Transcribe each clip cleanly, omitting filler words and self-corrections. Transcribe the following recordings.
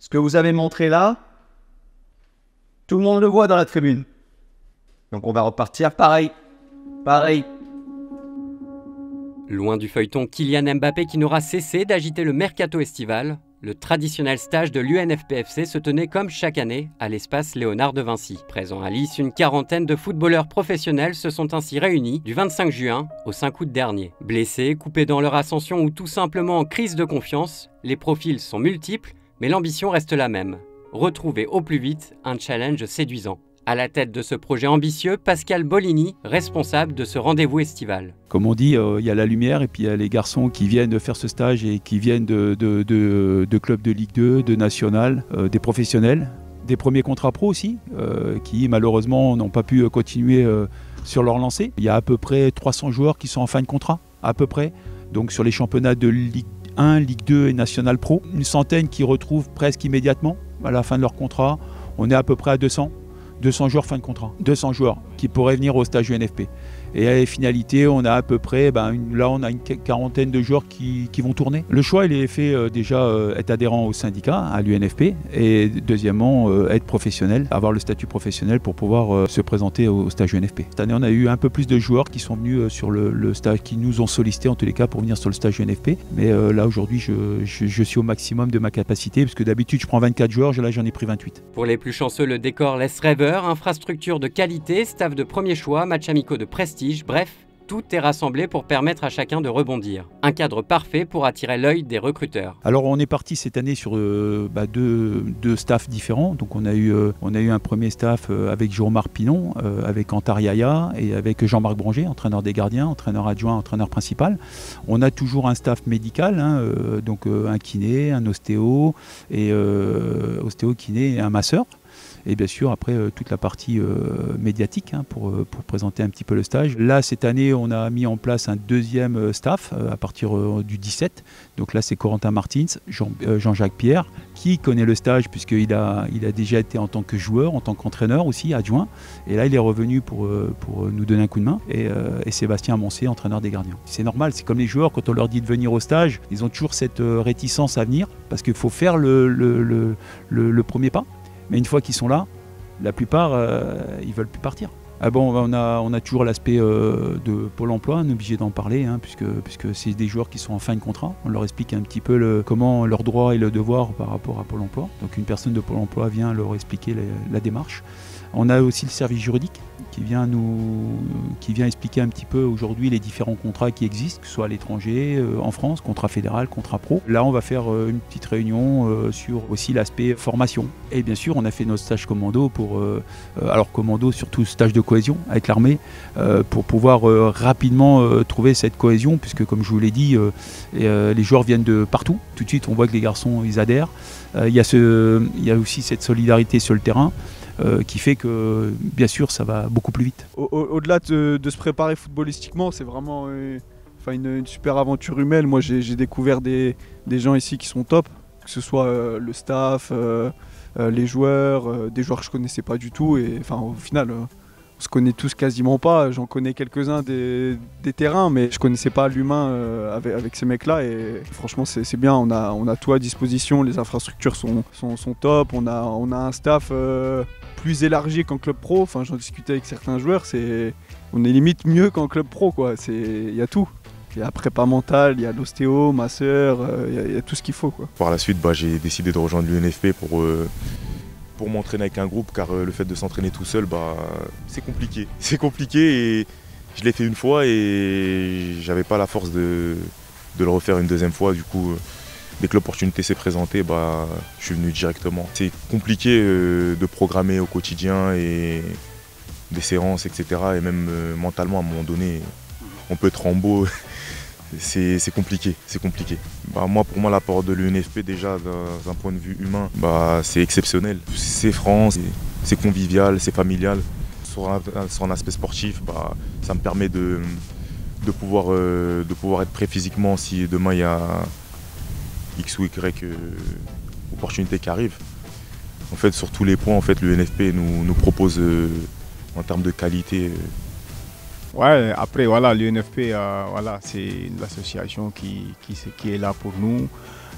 Ce que vous avez montré là, tout le monde le voit dans la tribune. Donc on va repartir pareil. Pareil. Loin du feuilleton Kylian Mbappé qui n'aura cessé d'agiter le mercato estival, le traditionnel stage de l'UNFPFC se tenait comme chaque année à l'espace Léonard de Vinci. Présent à Nice, une quarantaine de footballeurs professionnels se sont ainsi réunis du 25 juin au 5 août dernier. Blessés, coupés dans leur ascension ou tout simplement en crise de confiance, les profils sont multiples, mais l'ambition reste la même. Retrouver au plus vite un challenge séduisant. À la tête de ce projet ambitieux, Pascal Bolini, responsable de ce rendez-vous estival. Comme on dit, il y a la lumière et puis il y a les garçons qui viennent faire ce stage et qui viennent de clubs de Ligue 2, de National, des professionnels, des premiers contrats pro aussi, qui malheureusement n'ont pas pu continuer sur leur lancée. Il y a à peu près 300 joueurs qui sont en fin de contrat, à peu près, donc sur les championnats de Ligue 1, Ligue 2 et National Pro. Une centaine qui retrouvent presque immédiatement à la fin de leur contrat. On est à peu près à 200 joueurs fin de contrat, 200 joueurs qui pourraient venir au stage UNFP. Et à la finalité, on a à peu près, là on a une quarantaine de joueurs qui vont tourner. Le choix, il est fait déjà être adhérent au syndicat, à l'UNFP, et deuxièmement, être professionnel, avoir le statut professionnel pour pouvoir se présenter au stage UNFP. Cette année, on a eu un peu plus de joueurs qui sont venus sur le stage, qui nous ont sollicité en tous les cas pour venir sur le stage UNFP. Mais là aujourd'hui, je suis au maximum de ma capacité, parce que d'habitude, je prends 24 joueurs, là j'en ai pris 28. Pour les plus chanceux, le décor laisse rêveur, infrastructure de qualité, staff de premier choix, matchs amicaux de prestige. Bref, tout est rassemblé pour permettre à chacun de rebondir. Un cadre parfait pour attirer l'œil des recruteurs. Alors on est parti cette année sur deux staffs différents. Donc on a eu un premier staff avec Jérôme Pinon, avec Antar Yaya et avec Jean-Marc Branger, entraîneur des gardiens, entraîneur adjoint, entraîneur principal. On a toujours un staff médical, donc un kiné, un ostéo, et ostéo-kiné et un masseur. Et bien sûr, après, toute la partie médiatique pour présenter un petit peu le stage. Là, cette année, on a mis en place un deuxième staff à partir du 17. Donc là, c'est Corentin Martins, Jean-Jacques Pierre, qui connaît le stage puisqu'il a déjà été en tant que joueur, en tant qu'entraîneur aussi, adjoint. Et là, il est revenu pour nous donner un coup de main. Et Sébastien Moncé, entraîneur des gardiens. C'est normal, c'est comme les joueurs, quand on leur dit de venir au stage, ils ont toujours cette réticence à venir parce qu'il faut faire le premier pas. Mais une fois qu'ils sont là, la plupart, ils ne veulent plus partir. Ah bon, on a toujours l'aspect de Pôle emploi, on est obligé d'en parler, puisque c'est des joueurs qui sont en fin de contrat. On leur explique un petit peu comment leurs droits et leurs devoirs par rapport à Pôle emploi. Donc une personne de Pôle emploi vient leur expliquer la démarche. On a aussi le service juridique qui vient expliquer un petit peu aujourd'hui les différents contrats qui existent, que ce soit à l'étranger, en France, contrat fédéral, contrat pro. Là, on va faire une petite réunion sur aussi l'aspect formation. Et bien sûr, on a fait notre stage commando commando surtout stage de cohésion avec l'armée, pour pouvoir rapidement trouver cette cohésion, puisque comme je vous l'ai dit, les joueurs viennent de partout. Tout de suite, on voit que les garçons, ils adhèrent. Il y a aussi cette solidarité sur le terrain. Qui fait que, bien sûr, ça va beaucoup plus vite. Au-delà de se préparer footballistiquement, c'est vraiment une super aventure humaine. Moi, j'ai découvert des gens ici qui sont top, que ce soit le staff, les joueurs, des joueurs que je ne connaissais pas du tout. Et au final, on se connaît tous quasiment pas. J'en connais quelques-uns des terrains, mais je ne connaissais pas l'humain avec ces mecs-là. Et franchement, c'est bien. On a tout à disposition. Les infrastructures sont top. On a un staff plus élargi qu'en club pro. J'en discutais avec certains joueurs. On est limite mieux qu'en club pro, quoi. Il y a tout. Il y a prépa mentale, il y a l'ostéo, masseur, il y a tout ce qu'il faut, quoi. Par la suite, j'ai décidé de rejoindre l'UNFP pour m'entraîner avec un groupe, car le fait de s'entraîner tout seul, c'est compliqué. C'est compliqué et je l'ai fait une fois et j'avais pas la force de le refaire une deuxième fois. Du coup, dès que l'opportunité s'est présentée, je suis venu directement. C'est compliqué de programmer au quotidien et des séances, etc. Et même mentalement, à un moment donné, on peut être en beau. C'est compliqué, c'est compliqué. Pour moi, l'apport de l'UNFP, déjà, d'un point de vue humain, c'est exceptionnel. C'est franc, c'est convivial, c'est familial. Sur un aspect sportif, ça me permet de pouvoir être prêt physiquement si demain il y a X ou Y opportunité qui arrive. En fait, sur tous les points, l'UNFP nous propose en termes de qualité. Ouais, après l'UNFP, c'est l'association qui est là pour nous.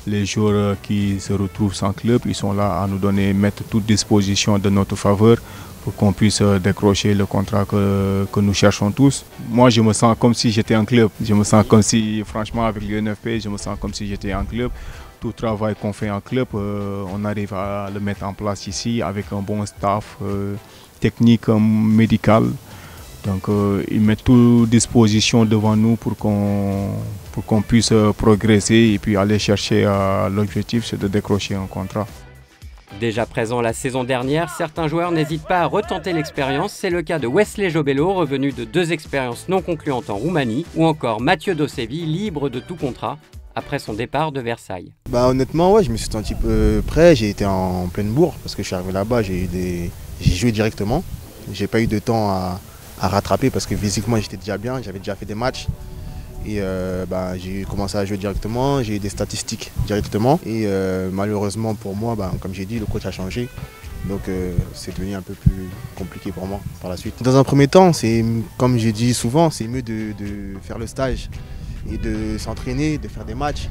Les joueurs qui se retrouvent sans club, ils sont là à nous donner, mettre toute disposition de notre faveur pour qu'on puisse décrocher le contrat que nous cherchons tous. Moi, je me sens comme si j'étais en club. Je me sens comme si, franchement, avec l'UNFP, je me sens comme si j'étais en club. Tout le travail qu'on fait en club, on arrive à le mettre en place ici avec un bon staff technique, médical. Donc, ils mettent toute disposition devant nous pour qu'on puisse progresser et puis aller chercher l'objectif, c'est de décrocher un contrat. Déjà présent la saison dernière, certains joueurs n'hésitent pas à retenter l'expérience. C'est le cas de Wesley Jobello, revenu de 2 expériences non concluantes en Roumanie, ou encore Mathieu Dosevi, libre de tout contrat après son départ de Versailles. Honnêtement, ouais, je me suis senti un peu prêt. J'ai été en pleine bourre parce que je suis arrivé là-bas, j'ai joué directement. J'ai pas eu de temps à rattraper parce que physiquement j'étais déjà bien, j'avais déjà fait des matchs. Et j'ai commencé à jouer directement, j'ai eu des statistiques directement. Et malheureusement pour moi, comme j'ai dit, le coach a changé. Donc c'est devenu un peu plus compliqué pour moi par la suite. Dans un premier temps, c'est comme j'ai dit souvent, c'est mieux de faire le stage et de s'entraîner, de faire des matchs.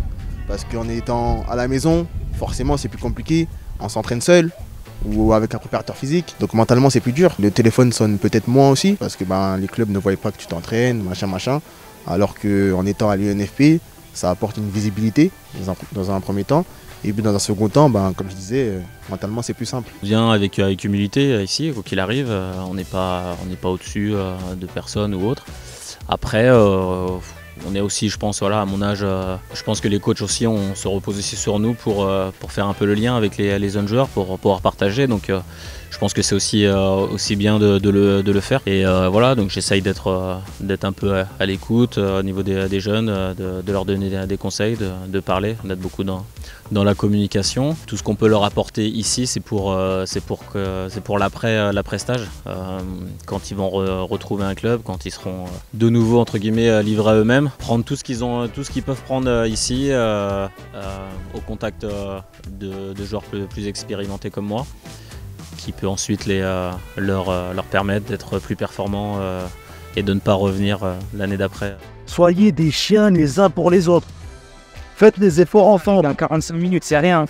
Parce qu'en étant à la maison, forcément c'est plus compliqué. On s'entraîne seul ou avec un préparateur physique. Donc mentalement c'est plus dur. Le téléphone sonne peut-être moins aussi parce que les clubs ne voient pas que tu t'entraînes, machin. Alors qu'en étant à l'UNFP, ça apporte une visibilité dans un premier temps. Et puis dans un second temps, comme je disais, mentalement c'est plus simple. On vient avec humilité ici, quoi qu'il arrive, on n'est pas au-dessus de personne ou autre. Après, on est aussi, je pense, à mon âge, je pense que les coachs aussi on se repose aussi sur nous pour faire un peu le lien avec les jeunes joueurs, pour pouvoir partager. Donc je pense que c'est aussi bien de le faire. Et voilà, donc j'essaye d'être un peu à l'écoute au niveau des jeunes, de leur donner des conseils, de parler, d'être beaucoup dans la communication. Tout ce qu'on peut leur apporter ici, c'est pour l'après-stage. Quand ils vont retrouver un club, quand ils seront de nouveau entre guillemets livrés à eux-mêmes, prendre tout ce qu'ils peuvent prendre ici au contact de joueurs plus expérimentés comme moi, qui peut ensuite leur permettre d'être plus performants et de ne pas revenir l'année d'après. Soyez des chiens les uns pour les autres. Faites des efforts ensemble, dans 45 minutes, c'est rien.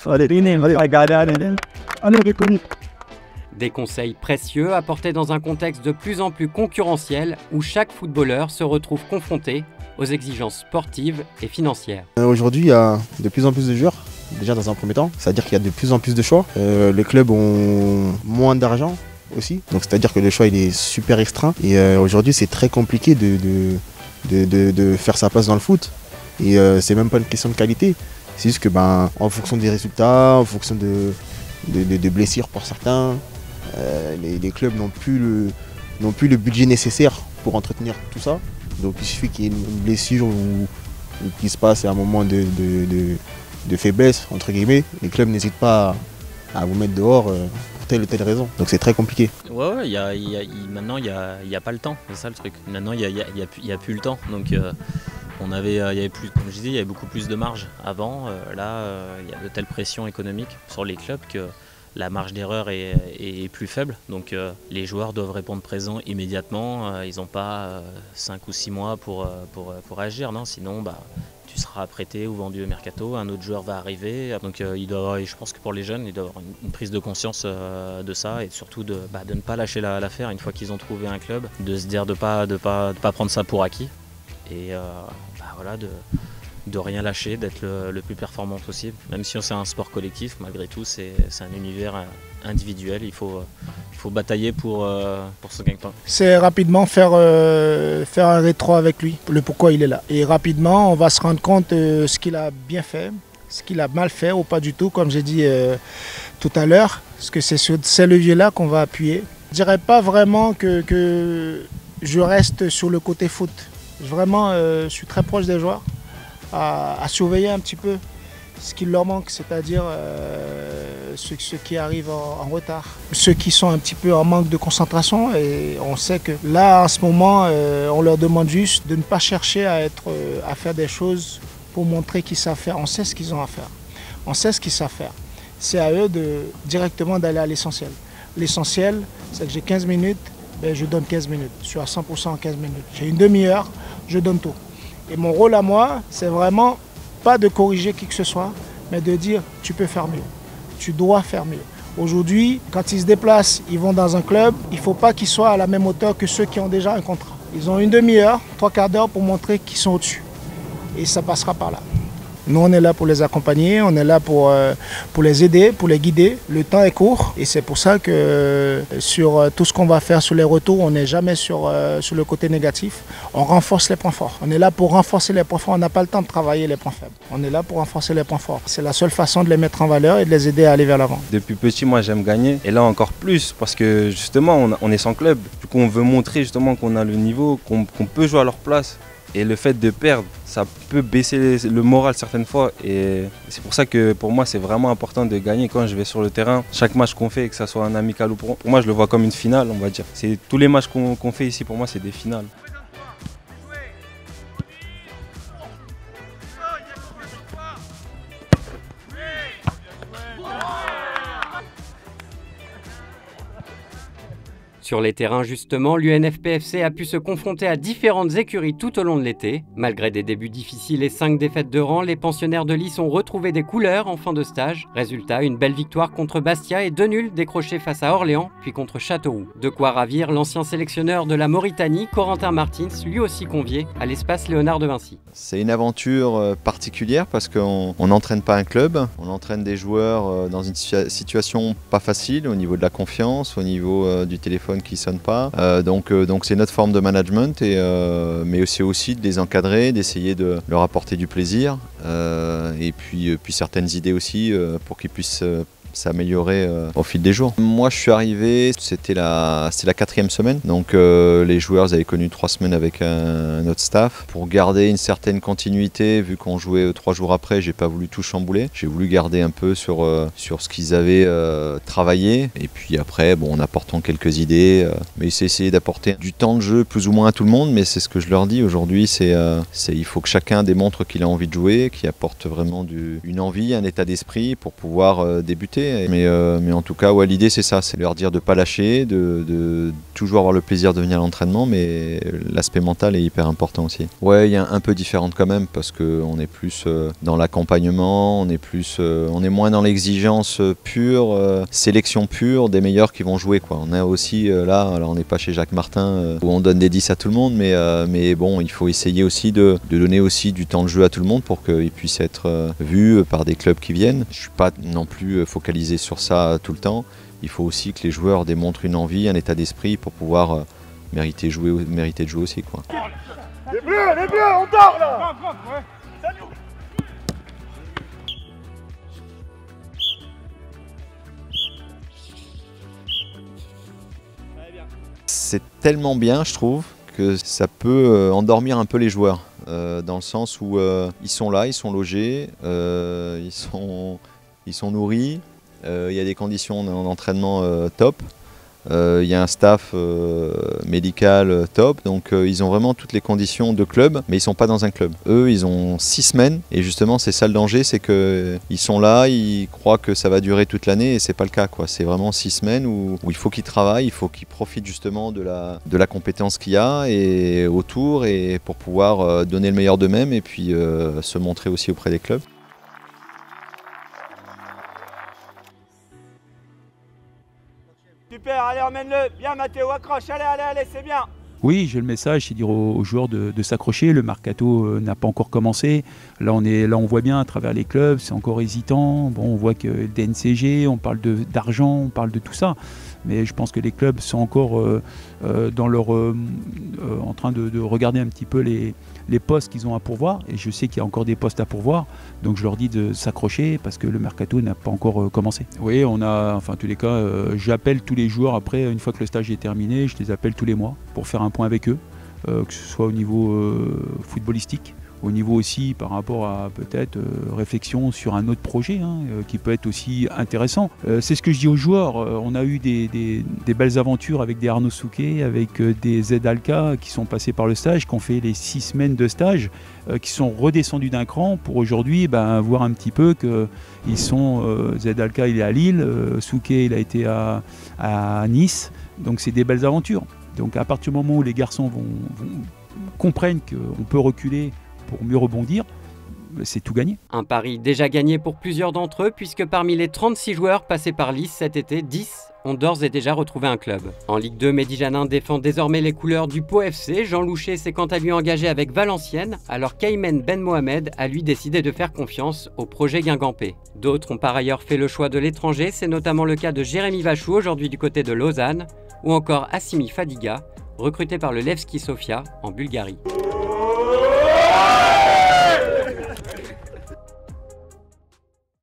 Des conseils précieux apportés dans un contexte de plus en plus concurrentiel où chaque footballeur se retrouve confronté aux exigences sportives et financières. Aujourd'hui, il y a de plus en plus de joueurs, déjà dans un premier temps, c'est-à-dire qu'il y a de plus en plus de choix. Les clubs ont moins d'argent aussi, donc c'est-à-dire que le choix il est super restreint. Et aujourd'hui, c'est très compliqué de faire sa place dans le foot. Et c'est même pas une question de qualité, c'est juste que en fonction des résultats, en fonction de blessures pour certains, les clubs n'ont plus le budget nécessaire pour entretenir tout ça. Donc il suffit qu'il y ait une blessure ou qu'il se passe un moment de faiblesse, entre guillemets, les clubs n'hésitent pas à vous mettre dehors pour telle ou telle raison. Donc c'est très compliqué. Ouais, maintenant il n'y a pas le temps, c'est ça le truc. Maintenant il n'y a plus le temps. Donc il y avait plus, comme je disais, il y avait beaucoup plus de marge avant. Là, il y a de telles pressions économiques sur les clubs que la marge d'erreur est plus faible. Donc les joueurs doivent répondre présent immédiatement. Ils n'ont pas 5 ou 6 mois pour agir. Non, sinon, tu seras prêté ou vendu au mercato. Un autre joueur va arriver. Donc je pense que pour les jeunes, il doit y avoir une prise de conscience de ça et surtout de ne pas lâcher l'affaire une fois qu'ils ont trouvé un club, de se dire de pas prendre ça pour acquis. Et voilà, de rien lâcher, d'être le plus performant possible. Même si c'est un sport collectif, malgré tout, c'est un univers individuel. Il faut batailler pour ce gagne-pain. C'est rapidement faire un rétro avec lui, le pourquoi il est là. Et rapidement, on va se rendre compte de ce qu'il a bien fait, ce qu'il a mal fait ou pas du tout, comme j'ai dit tout à l'heure. Parce que c'est sur ces leviers-là qu'on va appuyer. Je ne dirais pas vraiment que je reste sur le côté foot. Vraiment, je suis très proche des joueurs, à surveiller un petit peu ce qui leur manque, c'est-à-dire ceux qui arrivent en retard, ceux qui sont un petit peu en manque de concentration. Et on sait que là, en ce moment, on leur demande juste de ne pas chercher à faire des choses pour montrer qu'ils savent faire. On sait ce qu'ils ont à faire. On sait ce qu'ils savent faire. C'est à eux directement d'aller à l'essentiel. L'essentiel, c'est que j'ai 15 minutes, je donne 15 minutes. Je suis à 100% en 15 minutes. J'ai une demi-heure, je donne tout. Et mon rôle à moi, c'est vraiment pas de corriger qui que ce soit, mais de dire tu peux faire mieux, tu dois faire mieux. Aujourd'hui, quand ils se déplacent, ils vont dans un club, il ne faut pas qu'ils soient à la même hauteur que ceux qui ont déjà un contrat. Ils ont une demi-heure, 3/4 d'heure pour montrer qu'ils sont au-dessus. Et ça passera par là. Nous, on est là pour les accompagner, on est là pour les aider, pour les guider. Le temps est court et c'est pour ça que sur tout ce qu'on va faire sur les retours, on n'est jamais sur le côté négatif. On renforce les points forts. On est là pour renforcer les points forts. On n'a pas le temps de travailler les points faibles. On est là pour renforcer les points forts. C'est la seule façon de les mettre en valeur et de les aider à aller vers l'avant. Depuis petit, moi, j'aime gagner. Et là, encore plus parce que justement, on est sans club. Du coup, on veut montrer justement qu'on a le niveau, qu'on peut jouer à leur place. Et le fait de perdre, ça peut baisser le moral certaines fois. Et c'est pour ça que pour moi, c'est vraiment important de gagner quand je vais sur le terrain. Chaque match qu'on fait, que ce soit un amical ou pour moi, je le vois comme une finale, on va dire. Tous les matchs qu'on fait ici, pour moi, c'est des finales. Sur les terrains justement, l'UNFPFC a pu se confronter à différentes écuries tout au long de l'été. Malgré des débuts difficiles et 5 défaites de rang, les pensionnaires de Lys ont retrouvé des couleurs en fin de stage. Résultat, une belle victoire contre Bastia et 2 nuls décrochés face à Orléans, puis contre Châteauroux. De quoi ravir l'ancien sélectionneur de la Mauritanie, Corentin Martins, lui aussi convié à l'espace Léonard de Vinci. C'est une aventure particulière parce qu'on n'entraîne pas un club, on entraîne des joueurs dans une situation pas facile au niveau de la confiance, au niveau du téléphone qui sonne pas. Donc c'est notre forme de management, mais c'est aussi de les encadrer, d'essayer de leur apporter du plaisir et puis certaines idées aussi pour qu'ils puissent s'améliorer au fil des jours. Moi je suis arrivé, c'était la 4e semaine, donc les joueurs avaient connu 3 semaines avec un autre staff. Pour garder une certaine continuité, vu qu'on jouait 3 jours après, j'ai pas voulu tout chambouler. J'ai voulu garder un peu sur ce qu'ils avaient travaillé, et puis après en apportant quelques idées, mais c'est essayer d'apporter du temps de jeu plus ou moins à tout le monde, mais c'est ce que je leur dis aujourd'hui, il faut que chacun démontre qu'il a envie de jouer, qu'il apporte vraiment une envie, un état d'esprit pour pouvoir débuter. Mais en tout cas, l'idée c'est ça, c'est leur dire de ne pas lâcher, de toujours avoir le plaisir de venir à l'entraînement, mais l'aspect mental est hyper important aussi. Ouais, il y a un peu différente quand même, parce qu'on est plus dans l'accompagnement, on est moins dans l'exigence pure, sélection pure des meilleurs qui vont jouer, quoi. On est aussi là, alors on n'est pas chez Jacques Martin où on donne des 10 à tout le monde, mais bon, il faut essayer aussi de donner aussi du temps de jeu à tout le monde pour qu'ils puissent être vus par des clubs qui viennent. Je ne suis pas non plus focalisé sur ça tout le temps. Il faut aussi que les joueurs démontrent une envie, un état d'esprit pour pouvoir mériter de jouer aussi, quoi. Les bleus, on dort là. C'est tellement bien, je trouve, que ça peut endormir un peu les joueurs, dans le sens où ils sont là, ils sont logés, ils sont nourris. Il y a des conditions d'entraînement top, il y a un staff médical top, donc ils ont vraiment toutes les conditions de club, mais ils ne sont pas dans un club. Eux, ils ont 6 semaines, et justement c'est ça le danger, c'est qu'ils sont là, ils croient que ça va durer toute l'année, et c'est pas le cas, quoi. C'est vraiment 6 semaines où il faut qu'ils travaillent, il faut qu'ils profitent justement de la compétence qu'il y a et autour, et pour pouvoir donner le meilleur d'eux-mêmes, et puis se montrer aussi auprès des clubs. Super, allez, emmène-le. Bien, Mathéo, accroche. Allez, c'est bien. Oui, j'ai le message, c'est dire aux joueurs de s'accrocher. Le mercato n'a pas encore commencé. Là, on voit bien à travers les clubs, c'est encore hésitant. Bon, on voit que DNCG, on parle d'argent, on parle de tout ça. Mais je pense que les clubs sont encore en train de regarder un petit peu les postes qu'ils ont à pourvoir. Et je sais qu'il y a encore des postes à pourvoir. Donc je leur dis de s'accrocher parce que le mercato n'a pas encore commencé. Oui, en tous les cas, j'appelle tous les joueurs après, une fois que le stage est terminé, je les appelle tous les mois pour faire un point avec eux, que ce soit au niveau footballistique, au niveau aussi par rapport à peut-être réflexion sur un autre projet qui peut être aussi intéressant. C'est ce que je dis aux joueurs, on a eu des belles aventures avec des Arnaud Souquet, avec des Z Alka qui sont passés par le stage, qui ont fait les 6 semaines de stage, qui sont redescendus d'un cran pour aujourd'hui voir un petit peu qu'ils sont, Z Alka il est à Lille, Souquet il a été à Nice, donc c'est des belles aventures. Donc à partir du moment où les garçons comprennent qu'on peut reculer pour mieux rebondir, c'est tout gagné. Un pari déjà gagné pour plusieurs d'entre eux, puisque parmi les 36 joueurs passés par Lys cet été, 10 ont d'ores et déjà retrouvé un club. En Ligue 2, Mehdi Janin défend désormais les couleurs du Pau FC. Jean Louchet s'est quant à lui engagé avec Valenciennes, alors qu'Aymen Ben Mohamed a lui décidé de faire confiance au projet guingampais. D'autres ont par ailleurs fait le choix de l'étranger, c'est notamment le cas de Jérémy Vachou, aujourd'hui du côté de Lausanne, ou encore Assimi Fadiga, recruté par le Levski Sofia en Bulgarie.